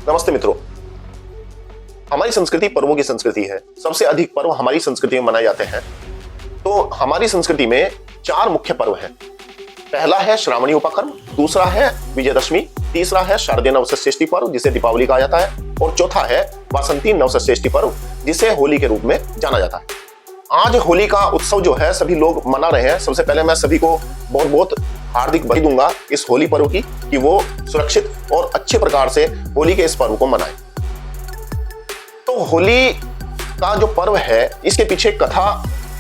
नमस्ते मित्रों। हमारी संस्कृति पर्वों की संस्कृति है। सबसे अधिक पर्व हमारी संस्कृति में मनाए जाते हैं। तो हमारी संस्कृति में 4 मुख्य पर्व हैं। पहला है श्रावणी उपकर्म, दूसरा है विजयदशमी, तीसरा है शारदीय नवसंश्रेष्ठी पर्व जिसे दीपावली कहा जाता है, और चौथा है वासंती नवसंश्रेष्ठी पर्व जिसे होली के रूप में जाना जाता है। आज होली का उत्सव जो है सभी लोग मना रहे हैं। सबसे पहले मैं सभी को बहुत बहुत हार्दिक बधाई दूंगा इस होली पर्व की, कि वो सुरक्षित और अच्छे प्रकार से होली के इस पर्व को मनाएं। तो होली का जो पर्व है इसके पीछे कथा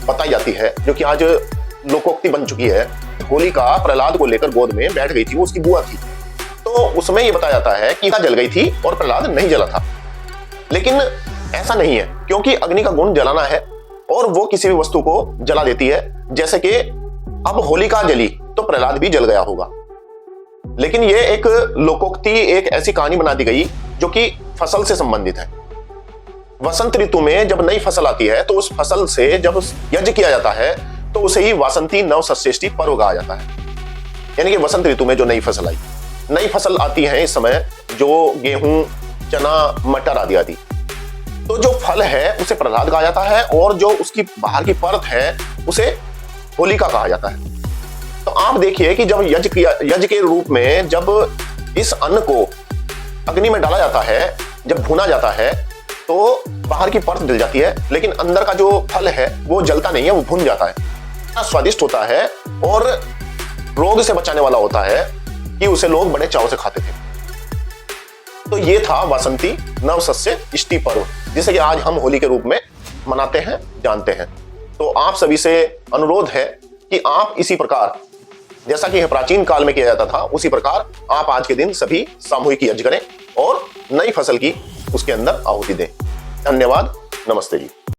बताई जाती है जो कि आज लोकोक्ति बन चुकी है। होली का प्रहलाद को लेकर गोद में बैठ गई थी, वो उसकी बुआ थी। तो उसमें ये बताया जाता है कि जल गई थी और प्रहलाद नहीं जला था। लेकिन ऐसा नहीं है, क्योंकि अग्नि का गुण जलाना है और वो किसी भी वस्तु को जला देती है। जैसे कि अब होलिका जली तो प्रहलाद भी जल गया होगा। लेकिन ये एक लोकोक्ति, एक ऐसी कहानी बना दी गई जो कि फसल से संबंधित है। वसंत ऋतु में जब नई फसल आती है तो उस फसल से जब यज्ञ किया जाता है तो उसे ही वासंती नवसंश्रेष्ठी पर्व कहा जाता है। यानी कि वसंत ऋतु में जो नई फसल आई, नई फसल आती है इस समय, जो गेहूं, चना, मटर आदि आदि, तो जो फल है उसे प्रहलाद कहा जाता है और जो उसकी बाहर की परत है उसे होलिका कहा जाता है। तो आप देखिए कि जब यज्ञ के रूप में जब इस अन्न को अग्नि में डाला जाता है, जब भुना जाता है तो बाहर की परत जल जाती है, लेकिन अंदर का जो फल है वो जलता नहीं है, वो भुन जाता है। इतना स्वादिष्ट होता है और रोग से बचाने वाला होता है कि उसे लोग बड़े चाव से खाते थे। तो ये था वासंती नवसंश्रेष्ठी पर्व जिसे कि आज हम होली के रूप में मनाते हैं, जानते हैं। तो आप सभी से अनुरोध है कि आप इसी प्रकार, जैसा कि प्राचीन काल में किया जाता था, उसी प्रकार आप आज के दिन सभी सामूहिक यज्ञ करें और नई फसल की उसके अंदर आहुति दें। धन्यवाद। नमस्ते जी।